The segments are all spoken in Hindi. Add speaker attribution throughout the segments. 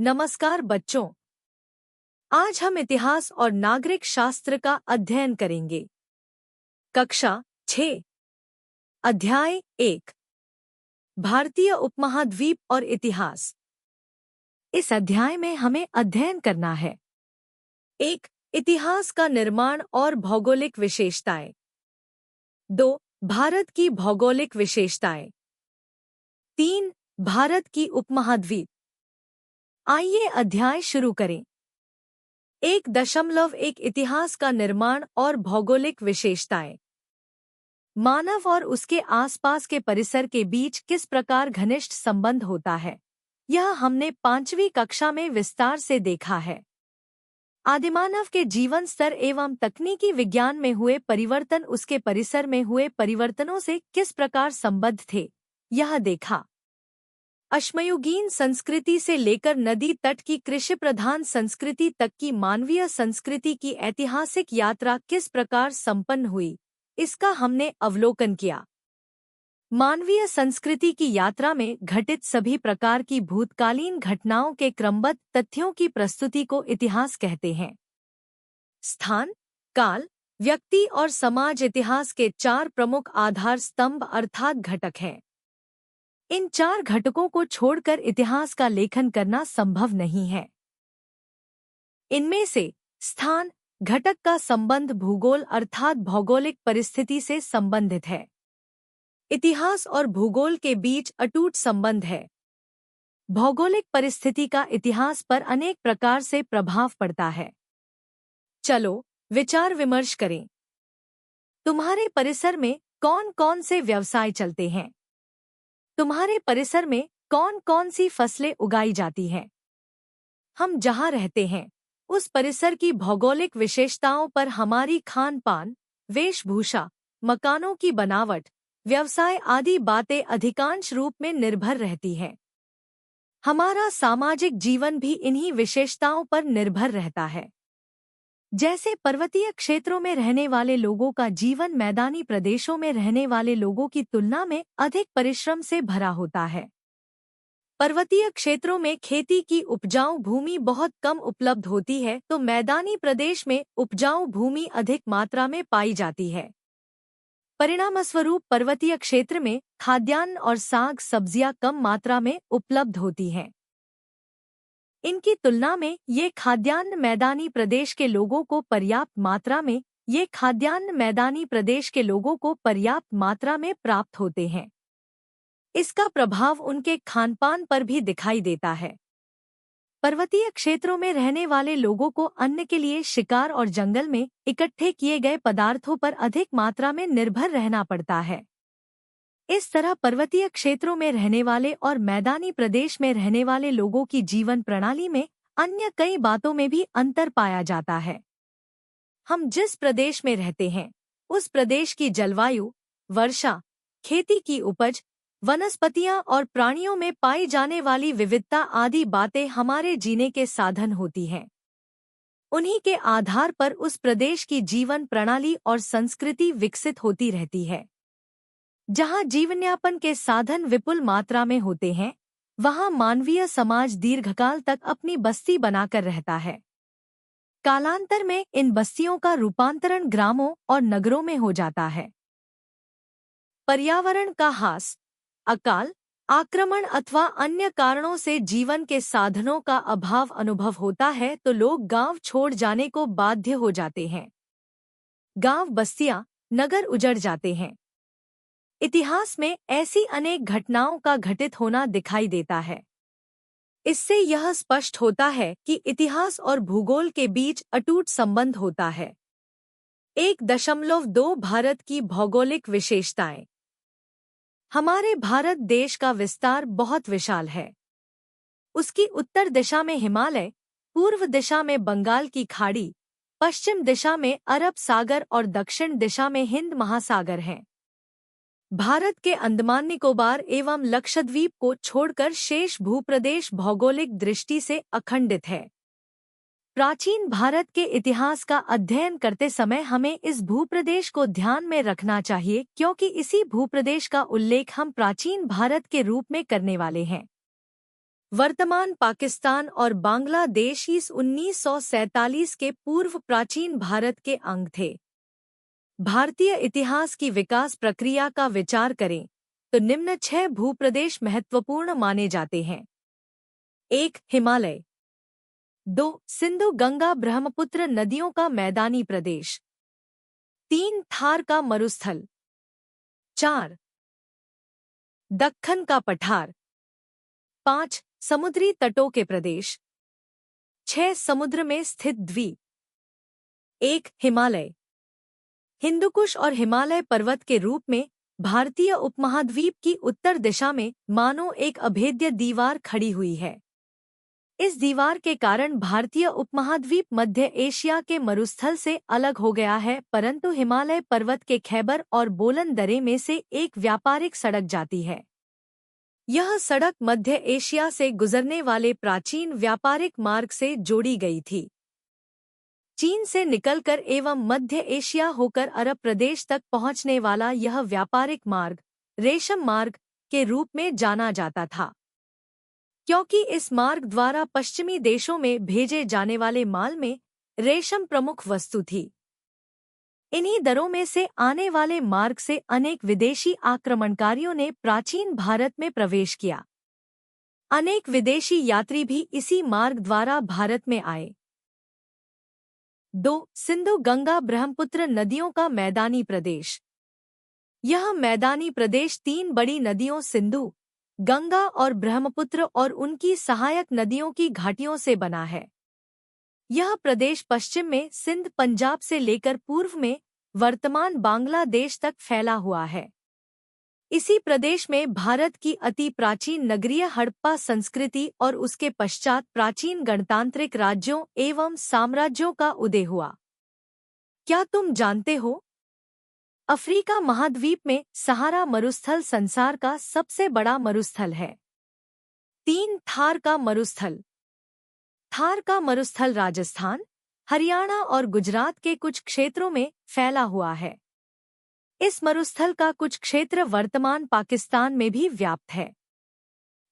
Speaker 1: नमस्कार बच्चों। आज हम इतिहास और नागरिक शास्त्र का अध्ययन करेंगे। कक्षा 6, अध्याय 1, भारतीय उपमहाद्वीप और इतिहास। इस अध्याय में हमें अध्ययन करना है। 1. इतिहास का निर्माण और भौगोलिक विशेषताएं। 2. भारत की भौगोलिक विशेषताएं। 3. भारत की उपमहाद्वीप। आइए अध्याय शुरू करें। 1.1 इतिहास का निर्माण और भौगोलिक विशेषताएं। मानव और उसके आसपास के परिसर के बीच किस प्रकार घनिष्ठ संबंध होता है, यह हमने 5वीं कक्षा में विस्तार से देखा है। आदिमानव के जीवन स्तर एवं तकनीकी विज्ञान में हुए परिवर्तन उसके परिसर में हुए परिवर्तनों से किस प्रकार संबद्ध थे, यह देखा। अश्मयुगीन संस्कृति से लेकर नदी तट की कृषि प्रधान संस्कृति तक की मानवीय संस्कृति की ऐतिहासिक यात्रा किस प्रकार संपन्न हुई, इसका हमने अवलोकन किया। मानवीय संस्कृति की यात्रा में घटित सभी प्रकार की भूतकालीन घटनाओं के क्रमबद्ध तथ्यों की प्रस्तुति को इतिहास कहते हैं। स्थान, काल, व्यक्ति और समाज इतिहास के 4 प्रमुख आधार स्तंभ अर्थात घटक हैं। इन 4 घटकों को छोड़कर इतिहास का लेखन करना संभव नहीं है। इनमें से स्थान घटक का संबंध भूगोल अर्थात भौगोलिक परिस्थिति से संबंधित है। इतिहास और भूगोल के अटूट संबंध है। भौगोलिक परिस्थिति का इतिहास पर अनेक प्रकार से प्रभाव पड़ता है। चलो विचार विमर्श करें। तुम्हारे परिसर में कौन-कौन से व्यवसाय चलते हैं? तुम्हारे परिसर में कौन-कौन सी फसलें उगाई जाती हैं? हम जहाँ रहते हैं, उस परिसर की भौगोलिक विशेषताओं पर हमारी खान-पान, वेशभूषा, मकानों की बनावट, व्यवसाय आदि बातें अधिकांश रूप में निर्भर रहती हैं। हमारा सामाजिक जीवन भी इन्हीं विशेषताओं पर निर्भर रहता है। जैसे पर्वतीय क्षेत्रों में रहने वाले लोगों का जीवन मैदानी प्रदेशों में रहने वाले लोगों की तुलना में अधिक परिश्रम से भरा होता है। पर्वतीय क्षेत्रों में खेती की उपजाऊ भूमि बहुत कम उपलब्ध होती है, तो मैदानी प्रदेश में उपजाऊ भूमि अधिक मात्रा में पाई जाती है। परिणामस्वरूप पर्वतीय क्षेत्र में खाद्यान्न और साग सब्जियां कम मात्रा में उपलब्ध होती हैं। इनकी तुलना में ये खाद्यान्न मैदानी प्रदेश के लोगों को पर्याप्त मात्रा में प्राप्त होते हैं। इसका प्रभाव उनके खानपान पर भी दिखाई देता है। पर्वतीय क्षेत्रों में रहने वाले लोगों को अन्न के लिए शिकार और जंगल में इकट्ठे किए गए पदार्थों पर अधिक मात्रा में निर्भर रहना पड़ता है। इस तरह पर्वतीय क्षेत्रों में रहने वाले और मैदानी प्रदेश में रहने वाले लोगों की जीवन प्रणाली में अन्य कई बातों में भी अंतर पाया जाता है। हम जिस प्रदेश में रहते हैं, उस प्रदेश की जलवायु, वर्षा, खेती की उपज, वनस्पतियां और प्राणियों में पाई जाने वाली विविधता आदि बातें हमारे जीने के साधन होती हैं। उन्हीं के आधार पर उस प्रदेश की जीवन प्रणाली और संस्कृति विकसित होती रहती है। जहाँ जीवनयापन के साधन विपुल मात्रा में होते हैं, वहाँ मानवीय समाज दीर्घकाल तक अपनी बस्ती बनाकर रहता है। कालांतर में इन बस्तियों का रूपांतरण ग्रामों और नगरों में हो जाता है। पर्यावरण का ह्रास, अकाल, आक्रमण अथवा अन्य कारणों से जीवन के साधनों का अभाव अनुभव होता है तो लोग गांव छोड़ जाने को बाध्य हो जाते हैं। गांव बस्तियां, नगर उजड़ जाते हैं। इतिहास में ऐसी अनेक घटनाओं का घटित होना दिखाई देता है। इससे यह स्पष्ट होता है कि इतिहास और भूगोल के बीच अटूट संबंध होता है। 1.2 भारत की भौगोलिक विशेषताएं। हमारे भारत देश का विस्तार बहुत विशाल है। उसकी उत्तर दिशा में हिमालय, पूर्व दिशा में बंगाल की खाड़ी, पश्चिम दिशा में अरब सागर और दक्षिण दिशा में हिंद महासागर हैं। भारत के अंडमान निकोबार एवं लक्षद्वीप को छोड़कर शेष भूप्रदेश भौगोलिक दृष्टि से अखंडित है। प्राचीन भारत के इतिहास का अध्ययन करते समय हमें इस भूप्रदेश को ध्यान में रखना चाहिए, क्योंकि इसी भूप्रदेश का उल्लेख हम प्राचीन भारत के रूप में करने वाले हैं। वर्तमान पाकिस्तान और बांग्लादेश इस 1947 के पूर्व प्राचीन भारत के अंग थे। भारतीय इतिहास की विकास प्रक्रिया का विचार करें तो निम्न 6 भूप्रदेश महत्वपूर्ण माने जाते हैं। 1. हिमालय। 2. सिंधु गंगा ब्रह्मपुत्र नदियों का मैदानी प्रदेश। 3. थार का मरुस्थल। 4. दक्खन का पठार। 5. समुद्री तटों के प्रदेश। 6. समुद्र में स्थित द्वीप। 1. हिमालय। हिंदुकुश और हिमालय पर्वत के रूप में भारतीय उपमहाद्वीप की उत्तर दिशा में मानो एक अभेद्य दीवार खड़ी हुई है। इस दीवार के कारण भारतीय उपमहाद्वीप मध्य एशिया के मरुस्थल से अलग हो गया है, परंतु हिमालय पर्वत के खैबर और बोलन दर्रे में से एक व्यापारिक सड़क जाती है। यह सड़क मध्य एशिया से गुजरने वाले प्राचीन व्यापारिक मार्ग से जोड़ी गई थी। चीन से निकलकर एवं मध्य एशिया होकर अरब प्रदेश तक पहुंचने वाला यह व्यापारिक मार्ग रेशम मार्ग के रूप में जाना जाता था, क्योंकि इस मार्ग द्वारा पश्चिमी देशों में भेजे जाने वाले माल में रेशम प्रमुख वस्तु थी। इन्हीं दरों में से आने वाले मार्ग से अनेक विदेशी आक्रमणकारियों ने प्राचीन भारत में प्रवेश किया। अनेक विदेशी यात्री भी इसी मार्ग द्वारा भारत में आए। 2. सिंधु गंगा ब्रह्मपुत्र नदियों का मैदानी प्रदेश। यह मैदानी प्रदेश 3 बड़ी नदियों सिंधु, गंगा और ब्रह्मपुत्र और उनकी सहायक नदियों की घाटियों से बना है। यह प्रदेश पश्चिम में सिंध पंजाब से लेकर पूर्व में वर्तमान बांग्लादेश तक फैला हुआ है। इसी प्रदेश में भारत की अति प्राचीन नगरीय हड़प्पा संस्कृति और उसके पश्चात प्राचीन गणतांत्रिक राज्यों एवं साम्राज्यों का उदय हुआ। क्या तुम जानते हो, अफ्रीका महाद्वीप में सहारा मरुस्थल संसार का सबसे बड़ा मरुस्थल है। 3. थार का मरुस्थल। थार का मरुस्थल राजस्थान, हरियाणा और गुजरात के कुछ क्षेत्रों में फैला हुआ है। इस मरुस्थल का कुछ क्षेत्र वर्तमान पाकिस्तान में भी व्याप्त है।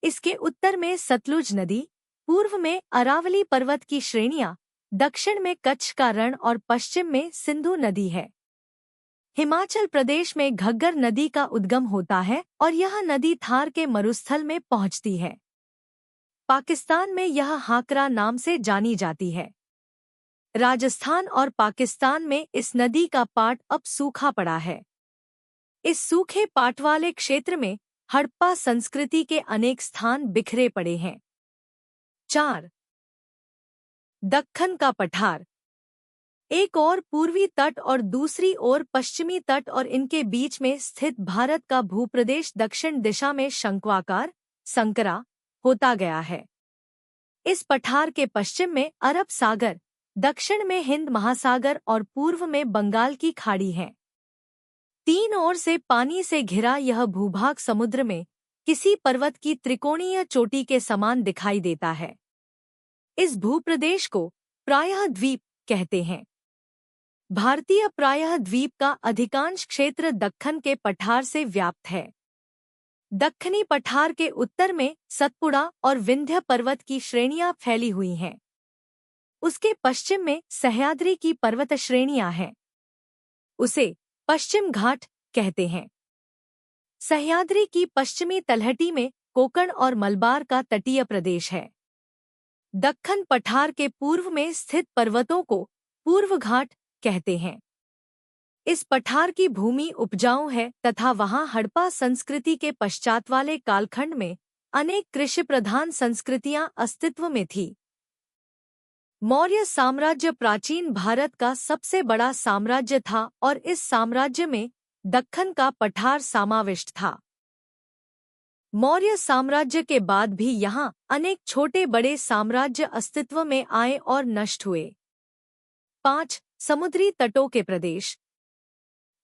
Speaker 1: इसके उत्तर में सतलुज नदी, पूर्व में अरावली पर्वत की श्रेणियां, दक्षिण में कच्छ का रण और पश्चिम में सिंधु नदी है। हिमाचल प्रदेश में घग्गर नदी का उद्गम होता है और यह नदी थार के मरुस्थल में पहुंचती है। पाकिस्तान में यह हाकरा नाम से जानी जाती है। राजस्थान और पाकिस्तान में इस नदी का पाट अब सूखा पड़ा है। इस सूखे पाट वाले क्षेत्र में हड़प्पा संस्कृति के अनेक स्थान बिखरे पड़े हैं। 4. दक्खन का पठार। एक और पूर्वी तट और दूसरी ओर पश्चिमी तट और इनके बीच में स्थित भारत का भूप्रदेश दक्षिण दिशा में शंक्वाकार संकरा होता गया है। इस पठार के पश्चिम में अरब सागर, दक्षिण में हिंद महासागर और पूर्व में बंगाल की खाड़ी है। 3 ओर से पानी से घिरा यह भूभाग समुद्र में किसी पर्वत की त्रिकोणीय चोटी के समान दिखाई देता है। इस भूप्रदेश को प्रायः द्वीप कहते हैं। भारतीय प्रायः द्वीप का अधिकांश क्षेत्र दक्खन के पठार से व्याप्त है। दक्खनी पठार के उत्तर में सतपुड़ा और विंध्य पर्वत की श्रेणियां फैली हुई हैं। उसके पश्चिम में सह्याद्री की पर्वत श्रेणियां हैं। उसे पश्चिम घाट कहते हैं। सह्याद्री की पश्चिमी तलहटी में कोकण और मलबार का तटीय प्रदेश है। दक्खन पठार के पूर्व में स्थित पर्वतों को पूर्व घाट कहते हैं। इस पठार की भूमि उपजाऊ है तथा वहां हड़प्पा संस्कृति के पश्चात वाले कालखंड में अनेक कृषि प्रधान संस्कृतियां अस्तित्व में थी। मौर्य साम्राज्य प्राचीन भारत का सबसे बड़ा साम्राज्य था और इस साम्राज्य में दक्खन का पठार समाविष्ट था। मौर्य साम्राज्य के बाद भी यहाँ अनेक छोटे बड़े साम्राज्य अस्तित्व में आए और नष्ट हुए। 5. समुद्री तटों के प्रदेश।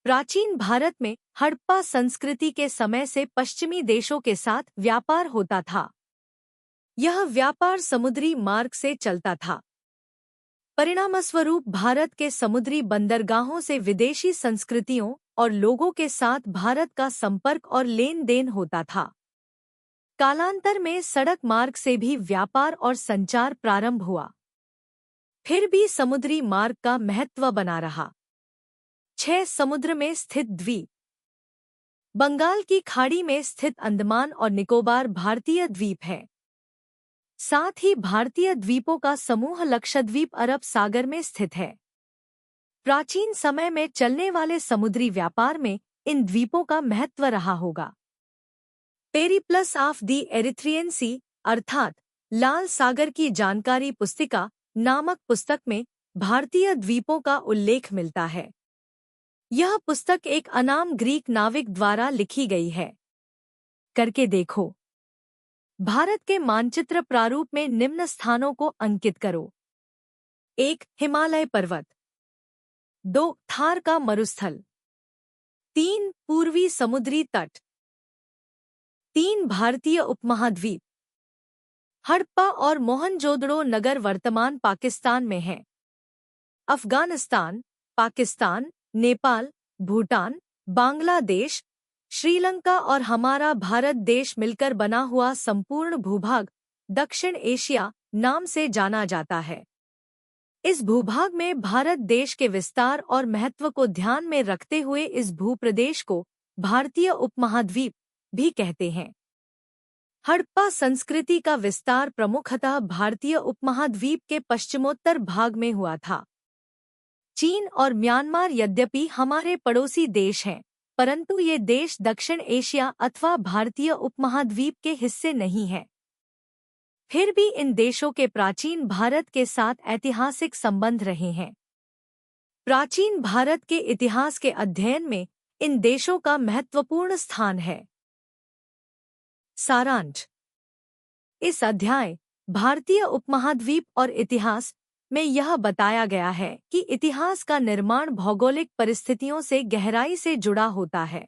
Speaker 1: प्राचीन भारत में हड़प्पा संस्कृति के समय से पश्चिमी देशों के साथ व्यापार होता था। यह व्यापार समुद्री मार्ग से चलता था। परिणामस्वरूप भारत के समुद्री बंदरगाहों से विदेशी संस्कृतियों और लोगों के साथ भारत का संपर्क और लेन देन होता था। कालांतर में सड़क मार्ग से भी व्यापार और संचार प्रारंभ हुआ। फिर भी समुद्री मार्ग का महत्व बना रहा। 6 समुद्र में स्थित द्वीप। बंगाल की खाड़ी में स्थित अंडमान और निकोबार भारतीय द्वीप है। साथ ही भारतीय द्वीपों का समूह लक्षद्वीप अरब सागर में स्थित है। प्राचीन समय में चलने वाले समुद्री व्यापार में इन द्वीपों का महत्व रहा होगा। पेरिप्लस ऑफ द एरिथ्रियन सी अर्थात लाल सागर की जानकारी पुस्तिका नामक पुस्तक में भारतीय द्वीपों का उल्लेख मिलता है। यह पुस्तक एक अनाम ग्रीक नाविक द्वारा लिखी गई है। करके देखो। भारत के मानचित्र प्रारूप में निम्न स्थानों को अंकित करो। 1 हिमालय पर्वत। 2 थार का मरुस्थल। 3 पूर्वी समुद्री तट। 3 भारतीय उपमहाद्वीप। हड़प्पा और मोहनजोदड़ो नगर वर्तमान पाकिस्तान में हैं। अफगानिस्तान, पाकिस्तान, नेपाल, भूटान, बांग्लादेश, श्रीलंका और हमारा भारत देश मिलकर बना हुआ संपूर्ण भूभाग दक्षिण एशिया नाम से जाना जाता है। इस भूभाग में भारत देश के विस्तार और महत्व को ध्यान में रखते हुए इस भूप्रदेश को भारतीय उपमहाद्वीप भी कहते हैं। हड़प्पा संस्कृति का विस्तार प्रमुखतः भारतीय उपमहाद्वीप के पश्चिमोत्तर भाग में हुआ था। चीन और म्यांमार यद्यपि हमारे पड़ोसी देश हैं, परंतु ये देश दक्षिण एशिया अथवा भारतीय उपमहाद्वीप के हिस्से नहीं हैं। फिर भी इन देशों के प्राचीन भारत के साथ ऐतिहासिक संबंध रहे हैं। प्राचीन भारत के इतिहास के अध्ययन में इन देशों का महत्वपूर्ण स्थान है। सारांश। इस अध्याय भारतीय उपमहाद्वीप और इतिहास में यह बताया गया है कि इतिहास का निर्माण भौगोलिक परिस्थितियों से गहराई से जुड़ा होता है।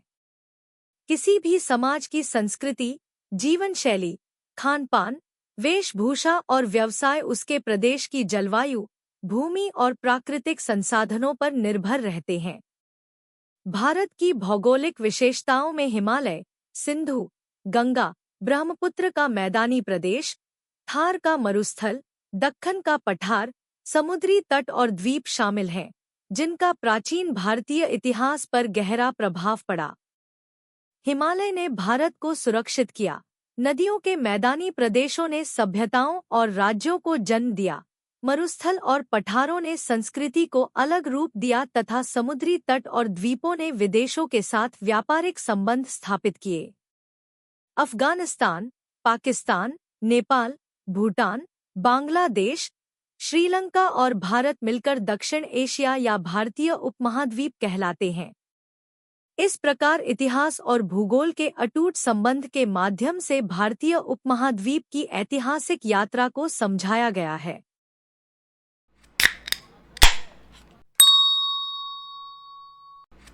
Speaker 1: किसी भी समाज की संस्कृति, जीवन शैली, खान-पान, वेशभूषा और व्यवसाय उसके प्रदेश की जलवायु, भूमि और प्राकृतिक संसाधनों पर निर्भर रहते हैं। भारत की भौगोलिक विशेषताओं में हिमालय, सिंधु, गंगा, ब्रह्मपुत्र का मैदानी प्रदेश, थार का मरुस्थल, दक्कन का पठार, समुद्री तट और द्वीप शामिल हैं, जिनका प्राचीन भारतीय इतिहास पर गहरा प्रभाव पड़ा। हिमालय ने भारत को सुरक्षित किया। नदियों के मैदानी प्रदेशों ने सभ्यताओं और राज्यों को जन्म दिया। मरुस्थल और पठारों ने संस्कृति को अलग रूप दिया तथा समुद्री तट और द्वीपों ने विदेशों के साथ व्यापारिक संबंध स्थापित किए। अफगानिस्तान, पाकिस्तान, नेपाल, भूटान, बांग्लादेश, श्रीलंका और भारत मिलकर दक्षिण एशिया या भारतीय उपमहाद्वीप कहलाते हैं। इस प्रकार इतिहास और भूगोल के अटूट संबंध के माध्यम से भारतीय उपमहाद्वीप की ऐतिहासिक यात्रा को समझाया गया है।